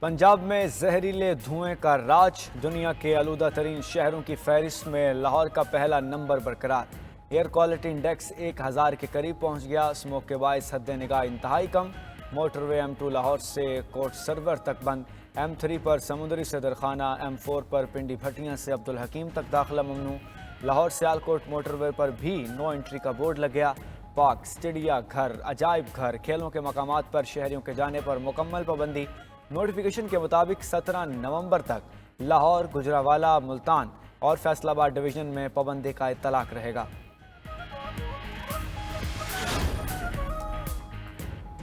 पंजाब में जहरीले धुएं का राज। दुनिया के आलूदा तरीन शहरों की फहरिस्त में लाहौर का पहला नंबर बरकरार। एयर क्वालिटी इंडेक्स 1000 के करीब पहुंच गया। स्मोक के बायस हद निगाह इंतहाई कम। मोटरवे M2 लाहौर से कोट सरवर तक बंद। M3 पर समुद्री सदरखाना, M4 पर पिंडी भटियां से अब्दुल हकीम तक दाखिला ममनू। लाहौर सियालकोट मोटरवे पर भी नो एंट्री का बोर्ड लग गया। पार्क, स्टेडिया घर, अजायब घर, खेलों के मकामात पर शहरियों के जाने पर मुकम्मल पाबंदी। नोटिफिकेशन के मुताबिक 17 नवंबर तक लाहौर, गुजरावाला, मुल्तान और फैसलाबाद डिवीजन में पाबंदी का इत्तलाक रहेगा।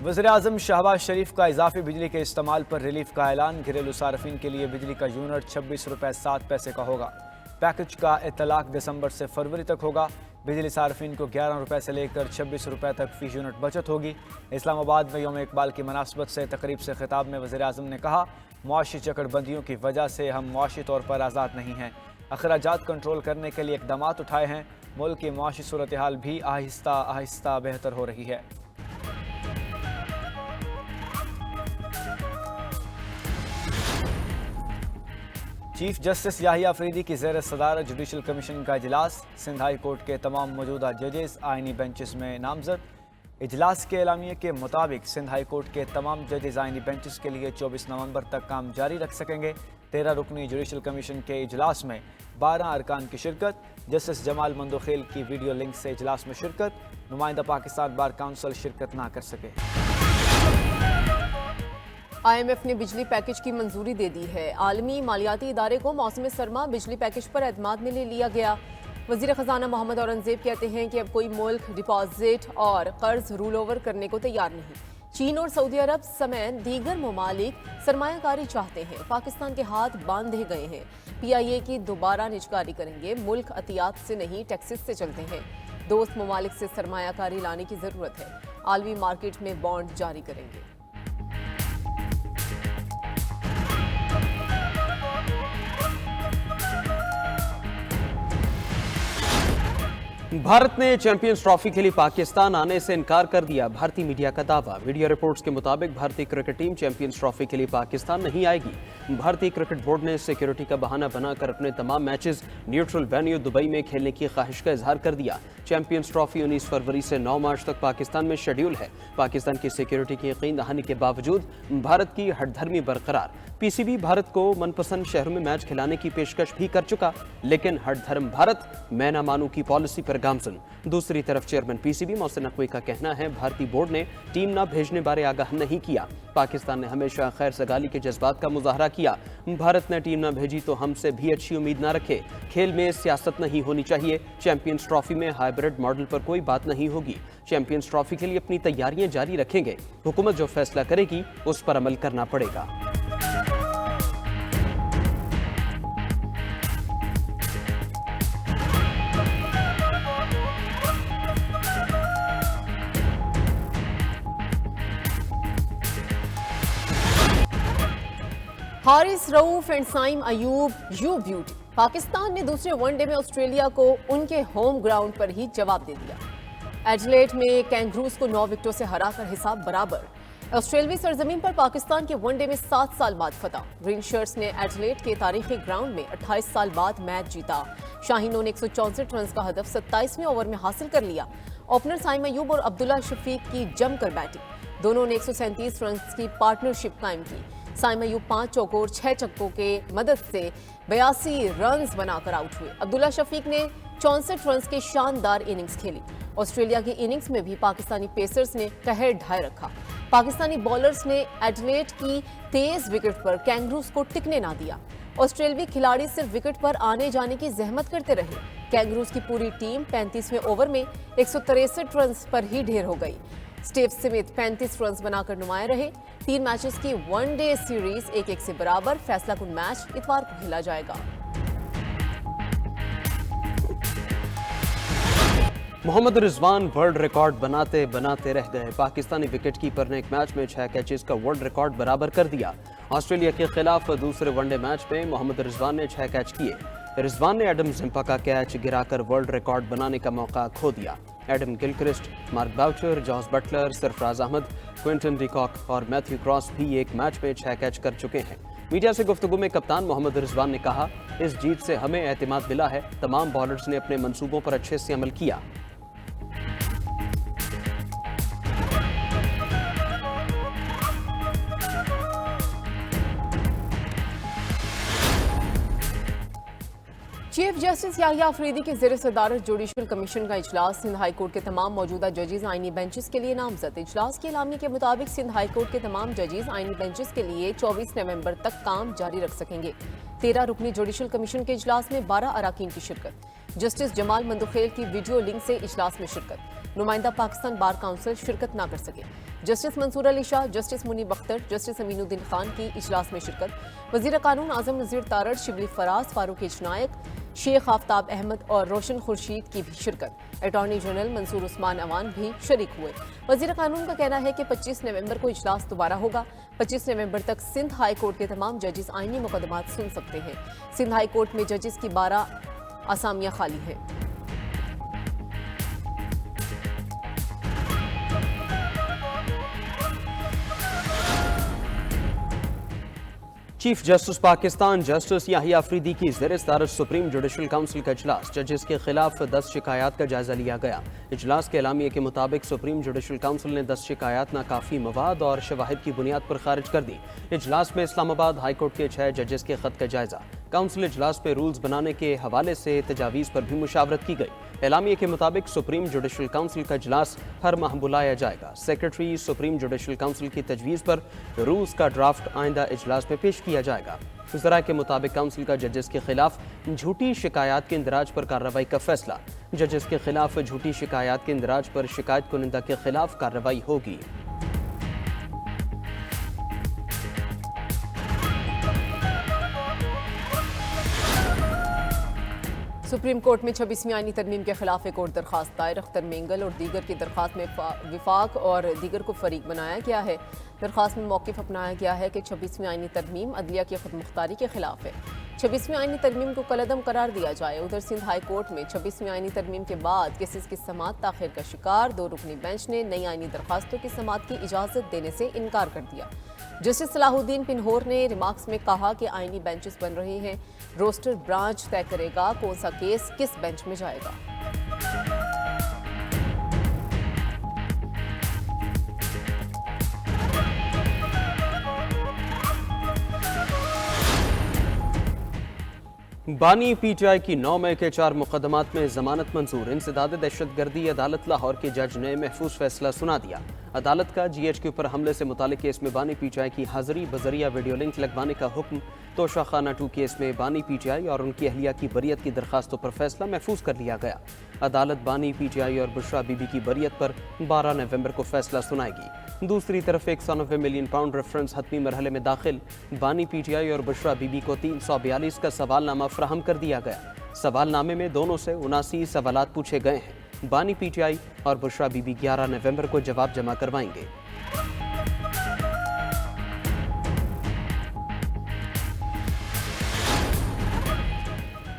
वज़ीर-ए-आज़म शहबाज शरीफ का इजाफी बिजली के इस्तेमाल पर रिलीफ का ऐलान। घरेलू सार्फिन के लिए बिजली का यूनिट 26 रुपये 7 पैसे का होगा। पैकेज का इत्तलाक दिसंबर से फरवरी तक होगा। बिजली सार्फिन को 11 रुपये से लेकर 26 रुपये तक फी यूनिट बचत होगी। इस्लामाबाद में यौम इकबाल की मुनासबत से तकरीब से खिताब में वज़ीर-ए-आज़म ने कहा, मुआशी चकड़बंदियों की वजह से हम मुआशी तौर पर आज़ाद नहीं हैं। अखराजात कंट्रोल करने के लिए इकदाम उठाए हैं। मुल्क की मुआशी सूरत हाल भी आहिस्ता आहिस्ता बेहतर हो रही है। चीफ जस्टिस याहिया अफरीदी की ज़ेर सदारत जुडिशल कमीशन का इजलास। सिंध हाई कोर्ट के तमाम मौजूदा जजेस आइनी बेंचेस में नामजद। इजलास के एलामिये के मुताबिक सिंध हाई कोर्ट के तमाम जजेस आइनी बेंचेस के लिए 24 नवंबर तक काम जारी रख सकेंगे। 13 रुकनी जुडिशल कमीशन के इजलास में 12 अरकान की शिरकत। जस्टिस जमाल मंदोखेल की वीडियो लिंक से इजलास में शिरकत। नुमाइंदा पाकिस्तान बार काउंसिल शिरकत ना कर सके। IMF ने बिजली पैकेज की मंजूरी दे दी है। आलमी मालियाती इदारे को मौसम सरमा बिजली पैकेज पर एतमाद में ले लिया गया। वजीर खजाना मोहम्मद औरंगजेब कहते हैं कि अब कोई मुल्क डिपॉजिट और कर्ज रूल ओवर करने को तैयार नहीं। चीन और सऊदी अरब समेत दीगर ममालिक सरमायाकारी चाहते हैं। पाकिस्तान के हाथ बांधे गए हैं। PIA की दोबारा निजकारी करेंगे। मुल्क अतियात से नहीं टैक्सेस से चलते हैं। दोस्त ममालिक से सरमायाकारी लाने की जरूरत है। आलमी मार्केट में बॉन्ड जारी करेंगे। भारत ने चैंपियंस ट्रॉफी के लिए पाकिस्तान आने से इनकार कर दिया। भारतीय मीडिया का दावा। मीडिया रिपोर्ट्स के मुताबिक भारतीय क्रिकेट टीम चैंपियंस ट्रॉफी के लिए पाकिस्तान नहीं आएगी। भारतीय क्रिकेट बोर्ड ने सिक्योरिटी का बहाना बनाकर अपने तमाम मैचेस न्यूट्रल वेन्यू दुबई में खेलने की ख्वाहिश का इजहार कर दिया। चैंपियंस ट्रॉफी 19 फरवरी से 9 मार्च तक पाकिस्तान में शेड्यूल है। पाकिस्तान की सिक्योरिटी की यकीन दहानी के बावजूद भारत की हठधर्मी बरकरार। PCB भारत को मनपसंद शहरों में मैच खिलाने की पेशकश भी कर चुका, लेकिन हठधर्म भारत मैं ना मानू की पॉलिसी पर गामजन। दूसरी तरफ चेयरमैन PCB मोहसिन नकवी का कहना है, भारतीय बोर्ड ने टीम न भेजने बारे आगाह नहीं किया। पाकिस्तान ने हमेशा खैर सगाली के जज्बात का मुजाहरा किया। भारत ने टीम न भेजी तो हमसे भी अच्छी उम्मीद न रखे। खेल में सियासत नहीं होनी चाहिए। चैंपियंस ट्रॉफी में हाइब्रिड मॉडल पर कोई बात नहीं होगी। चैंपियंस ट्रॉफी के लिए अपनी तैयारियां जारी रखेंगे। हुकूमत जो फैसला करेगी उस पर अमल करना पड़ेगा। Haris Rauf and Saim Ayub you beauty. Pakistan ने दूसरे वनडे में ऑस्ट्रेलिया को उनके होम ग्राउंड पर ही जवाब दे दिया। एडलेड में कैंगरूज को 9 विकेटों से हराकर हिसाब बराबर। ऑस्ट्रेलवी सरजमीन पर पाकिस्तान के वनडे में 7 साल बाद फतह। ग्रीन शर्ट्स ने एडलेड के तारीखी ग्राउंड में 28 साल बाद मैच जीता। शाहीनों ने 164 रन का हदफ 27वें ओवर में हासिल कर लिया। ओपनर साइम अयूब और अब्दुल्ला शफीक की जमकर बैटिंग। दोनों ने 137 रन की पार्टनरशिप कायम की। साइम अयूब 5 चौकों और 6 छक्कों के मदद से 82 रन बनाकर आउट हुए। अब्दुल्ला शफीक ने 64 रन की शानदार इनिंग्स खेली। ऑस्ट्रेलिया की इनिंग्स में भी पाकिस्तानी पेसर्स ने कहर ढाए रखा। पाकिस्तानी बॉलर्स ने एडलेड की तेज विकेट पर कैंगरूज को टिकने ना दिया। ऑस्ट्रेलवी खिलाड़ी सिर्फ विकेट पर आने जाने की जहमत करते रहे। कैंगरूज की पूरी टीम 35वें ओवर में 163 रन पर ही ढेर हो गई। स्टेव स्मिथ 35 रन बनाकर नुमाया रहे। 3 मैचेस की वनडे सीरीज 1-1 से बराबर। फैसला कुन मैच इतवार को खेला जाएगा। मोहम्मद रिजवान वर्ल्ड रिकॉर्ड बनाते बनाते रह गए। पाकिस्तानी विकेटकीपर ने एक मैच में 6 कैचेस का वर्ल्ड रिकॉर्ड बराबर कर दिया। ऑस्ट्रेलिया के खिलाफ दूसरे वनडे मैच में मोहम्मद रिजवान ने 6 कैच किए। रिजवान ने एडम जिम्पा का कैच गिराकर वर्ल्ड रिकॉर्ड बनाने का मौका खो दिया। Adam Gilchrist, Mark Boucher, Jos Buttler, Sarfaraz Ahmed, Quinton de Kock और मैथ्यू क्रॉस भी एक मैच में 6 कैच कर चुके हैं। मीडिया से गुफ्तगू में कप्तान मोहम्मद रिजवान ने कहा, इस जीत से हमें एतमाद मिला है, तमाम बॉलर्स ने अपने मंसूबों पर अच्छे से अमल किया। चीफ जस्टिस याहिया अफरीदी के ज़ेर सदारत जुडिशल कमीशन का इजलास सिंध हाई कोर्ट के तमाम मौजूदा जजेस आइनी बेंचेस के लिए नामजद। इजलास के एलामी के मुताबिक सिंध हाई कोर्ट के तमाम जजेस आइनी बेंचेस के लिए 24 नवंबर तक काम जारी रख सकेंगे। 13 रुकनी जुडिशल कमीशन के इजलास में 12 अराकीन की शिरकत। जस्टिस जमाल मंदुखेल की वीडियो लिंक से इजलास में शिरकत। नुमाइंदा पाकिस्तान बार काउंसिल शिरकत न कर सके। Justice Mansoor Ali Shah, justice Muneeb Akhtar, justice Aminuddin Khan की इजलास में शिरकत। वजीर कानून आजम नज़ीर तारड़, शिबली फराज, फारूक इजनायक, शेख आफ्ताब अहमद और रोशन खुर्शीद की भी शिरकत। अटॉर्नी जनरल मंसूर उस्मान अवान भी शरीक हुए। वजीर कानून का कहना है कि 25 नवंबर को इजलास दोबारा होगा। 25 नवंबर तक सिंध हाई कोर्ट के तमाम जजेस आइनी मुकदमात सुन सकते हैं। सिंध हाई कोर्ट में जजेस की 12 असामियां खाली हैं। Chief justice Pakistan justice Yahya Afridi की ज़ेर सदारत सुप्रीम जुडिशल काउंसिल का इजलास। जजेस के खिलाफ 10 शिकायत का जायजा लिया गया। इजलास के एलामिया के मुताबिक सुप्रीम जुडिशल काउंसिल ने 10 शिकायत नाकाफी मवाद और शवाहिद की बुनियाद पर खारिज कर दी। इजलास में इस्लामाबाद हाई कोर्ट के 6 जजेस के खत का जायजा। काउंसिल इजलास पे रूल्स बनाने के हवाले से तजावीज़ पर भी मुशावरत की गई। एलामिया के मुताबिक सुप्रीम जुडिशल काउंसिल का इजलास हर माह बुलाया जाएगा। सेक्रेटरी सुप्रीम जुडिशल काउंसिल की तजवीज़ पर रूल्स का ड्राफ्ट आइंदा इजलास में पेश किया जाएगा। वज़रा के मुताबिक काउंसिल का जजेस के खिलाफ झूठी शिकायत के इंदराज पर कार्रवाई का फैसला। जजेस के खिलाफ झूठी शिकायत के इंदराज पर शिकायत कुनिंदा के खिलाफ कार्रवाई होगी। सुप्रीम कोर्ट में 26वीं आईनी तरमीम के खिलाफ एक और दरखास्त दायर। अख्तर मेंगल और दीगर की दरखास्त में विफाक और दीगर को फरीक बनाया गया है। दरखास्त में मौक़िफ़ अपनाया गया है कि 26वीं आईनी तरमीम अदलिया की खुदमुख्तारी के खिलाफ है। 26वीं आईनी तरमीम को कलअदम करार दिया जाए। उधर सिंध हाई कोर्ट में 26वीं आईनी तरमीम के बाद केसेस की समाअत ताख़िर का शिकार 2 रुकनी बेंच ने नई आईनी दरखास्तों की समाअत की इजाज़त देने से इनकार कर दिया। जस्टिस सलाहुद्दीन पिन्होर ने रिमार्क्स में कहा कि आईनी बेंचेस बन रहे हैं, रोस्टर ब्रांच तय करेगा कौन सा केस किस बेंच में जाएगा। बानी पीटीआई की 9 मई के 4 मुकदमात में जमानत मंजूर। इंसदाद दहशतगर्दी अदालत लाहौर के जज ने महफूज फैसला सुना दिया। अदालत का GHQ पर हमले से मुतालिक केस में बानी पीटीआई की हाजिरी बजरिया वीडियो लिंक लगवाने का हुक्म, तोशाखाना 2 केस में बानी पीटीआई और उनकी अहलिया की बरियत की दरखास्तों पर फैसला महफूज कर लिया गया। अदालत बानी पीटीआई और बुशरा बीबी की बरियत पर 12 नवंबर को फैसला सुनाएगी। दूसरी तरफ 190 मिलियन पाउंड रेफरेंस हतमी मरहले में दाखिल बानी पीटीआई और बुशरा बीबी को 342 का सवालनामा फराहम कर दिया गया। सवालनामे में दोनों से 79 सवालात पूछे गए हैं। बानी पीटीआई और बुशरा बीबी 11 नवंबर को जवाब जमा करवाएंगे।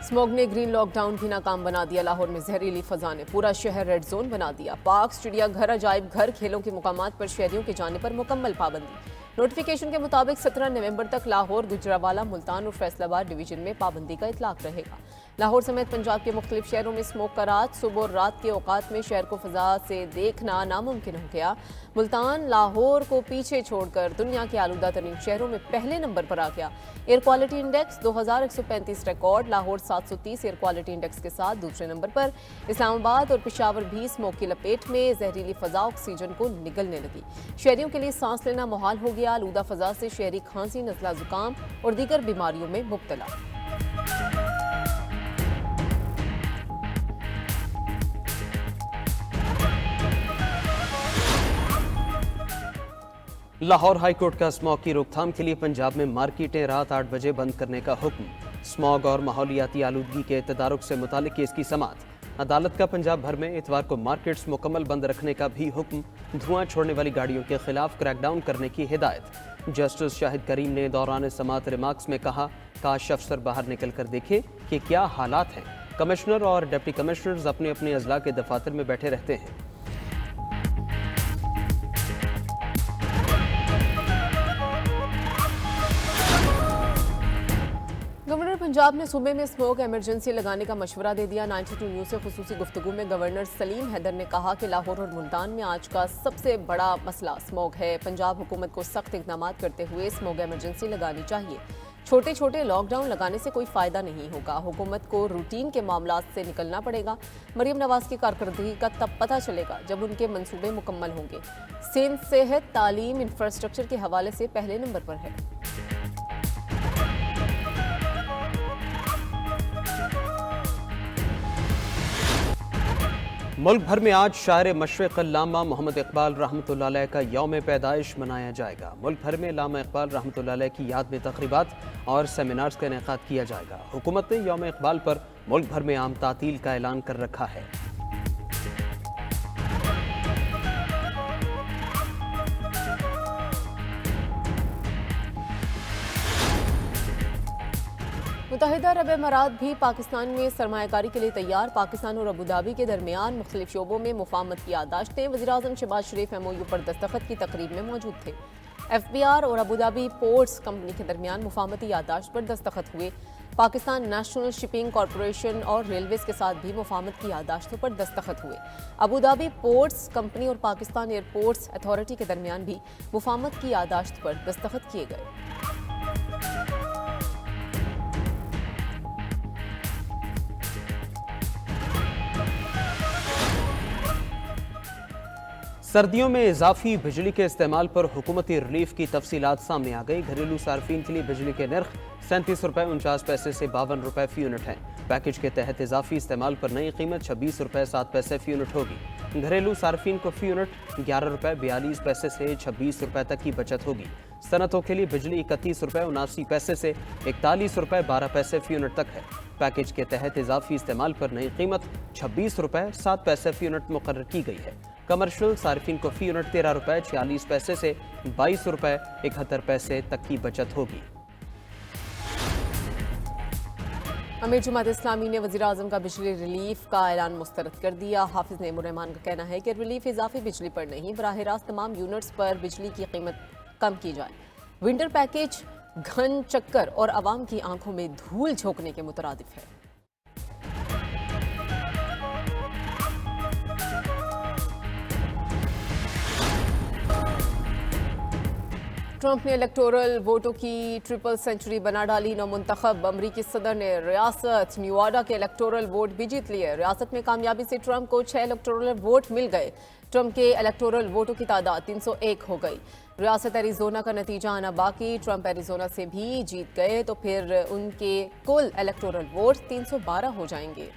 स्मॉग ने ग्रीन लॉकडाउन भी नाकाम बना दिया। लाहौर में जहरीली फजा ने पूरा शहर रेड जोन बना दिया। पार्क, चिड़ियाघर, अजायब घर, खेलों के मुकामात पर शहरियों के जाने पर मुकम्मल पाबंदी। नोटिफिकेशन के मुताबिक 17 नवंबर तक लाहौर, गुजरावाला, मुल्तान और फैसलाबाद डिवीजन में पाबंदी का इतलाक रहेगा। लाहौर समेत पंजाब के मुख्तलिफ शहरों में स्मोक का रात, सुबह और रात के औकात में शहर को फजा से देखना नामुमकिन हो गया। मुल्तान लाहौर को पीछे छोड़कर दुनिया के आलूदा तरीन शहरों में पहले नंबर पर आ गया। Air quality index 2135 record. Lahore 730 air quality index के साथ दूसरे नंबर पर। इस्लामाबाद और पेशावर भी स्मोक की लपेट में। जहरीली फजा ऑक्सीजन को निगलने लगी। शहरियों के लिए सांस लेना मुहाल हो गया। आलूदा फजा से शहरी खांसी, नज़ला जुकाम और दीगर बीमारियों में मुब्तला। लाहौर हाई कोर्ट का स्मॉग की रोकथाम के लिए पंजाब में मार्केटें रात 8 बजे बंद करने का हुक्म। स्मॉग और माहौलियाती आलूदगी के तदारुक से मुतालिक केस की समाअत। अदालत का पंजाब भर में इतवार को मार्केट्स मुकम्मल बंद रखने का भी हुक्म। धुआं छोड़ने वाली गाड़ियों के खिलाफ क्रैकडाउन करने की हिदायत। जस्टिस शाहिद करीम ने दौरान समाअत रिमार्क्स में कहा, काश अफसर बाहर निकल कर देखे कि क्या हालात हैं। कमिश्नर और डिप्टी कमिश्नर्स अपने अपने अजला के दफातर में बैठे रहते हैं। गवर्नर पंजाब ने सूबे में स्मोक इमरजेंसी लगाने का मशवरा दे दिया। 92 न्यूज से खुसूसी गुफ्तगू में गवर्नर सलीम हैदर ने कहा कि लाहौर और मुल्तान में आज का सबसे बड़ा मसला स्मोक है। पंजाब हुकूमत को सख्त इक़दाम करते हुए स्मोक इमरजेंसी लगानी चाहिए। छोटे छोटे लॉकडाउन लगाने से कोई फायदा नहीं होगा। हुकूमत को रूटीन के मामला से निकलना पड़ेगा। मरियम नवाज की कारकर्दगी का तब पता चलेगा जब उनके मंसूबे मुकम्मल होंगे। सिंध सेहत, तालीम, इंफ्रास्ट्रक्चर के हवाले से पहले नंबर पर है। मुल्क भर में आज शायर मशरिक़ अल्लामा मोहम्मद इकबाल रहमतुल्लाह अलैह का यौम पैदाइश मनाया जाएगा। मुल्क भर में अल्लामा इकबाल रहमतुल्लाह अलैह की याद में तक़रीबात और सेमिनार्स का इनेकाद किया जाएगा। हुकूमत ने यौम इकबाल पर मुल्क भर में आम तातील का ऐलान कर रखा है। मुत्तहिदा अरब अमारात भी पाकिस्तान में सरमायाकारी के लिए तैयार। पाकिस्तान और अबू धाबी के दरमियान मुख्तलिफ शोबों में मुफाहमत की याददाश्तें। वज़ीर-ए-आज़म शहबाज शरीफ MOU पर दस्तखत की तकरीब में मौजूद थे। FBR और अबू धाबी पोर्ट्स कंपनी के दरमियान मुफाहमती याददाश्त पर दस्तखत हुए। पाकिस्तान नेशनल शिपिंग कॉरपोरेशन और रेलवेज के साथ भी मुफाहमत की याददाश्तों पर दस्तखत हुए। अबू धाबी पोर्ट्स कंपनी और पाकिस्तान एयरपोर्ट्स अथॉरिटी के दरमियान भी मुफाहमत की याददाश्त पर दस्तखत किए गए। सर्दियों में इजाफी बिजली के इस्तेमाल पर हुकूमती रिलीफ की तफसीलात सामने आ गई। घरेलू सार्फिन के लिए बिजली के नर्ख 37 रुपये 49 पैसे से 52 रुपये फी यूनिट है। पैकेज के तहत इजाफी इस्तेमाल पर नई कीमत 26 रुपये 7 पैसे फी यूनिट होगी। घरेलू सार्फिन को फी यूनिट 11 रुपये 42 पैसे से 26 रुपये तक की बचत होगी। सनतों के लिए बिजली 31 रुपये 79 पैसे से 41 रुपये 12 पैसे फी यूनिट तक है। पैकेज के तहत इजाफी इस्तेमाल पर नई कीमत 26 रुपये 7 पैसे फी यूनिट मुकर्रर की गई है। कमर्शियल सार्फिन को फी यूनिट 13 रुपये 46 पैसे से 22 रुपये 71 पैसे तक की बचत होगी। अमीर जमात इस्लामी ने वज़ीर-ए-आज़म का बिजली रिलीफ का ऐलान मुस्तरद कर दिया। हाफिज नईमुर्रहमान का कहना है कि रिलीफ इजाफी बिजली पर नहीं, बराह रास्त तमाम यूनिट्स पर बिजली की कीमत कम की जाए। विंटर पैकेज घन चक्कर और आवाम की आंखों में धूल झोंकने के मुतरादिफ है। ट्रंप ने इलेक्टोरल वोटों की ट्रिपल सेंचुरी बना डाली। नौमुंतखब अमरीकी सदर ने रियासत न्यूवाडा के इलेक्टोरल वोट भी जीत लिए। रियासत में कामयाबी से ट्रंप को 6 इलेक्टोरल वोट मिल गए। ट्रंप के इलेक्टोरल वोटों की तादाद 301 हो गई। रियासत एरिजोना का नतीजा आना बाकी। ट्रंप एरिजोना से भी जीत गए तो फिर उनके कुल इलेक्टोरल वोट 312 हो जाएंगे।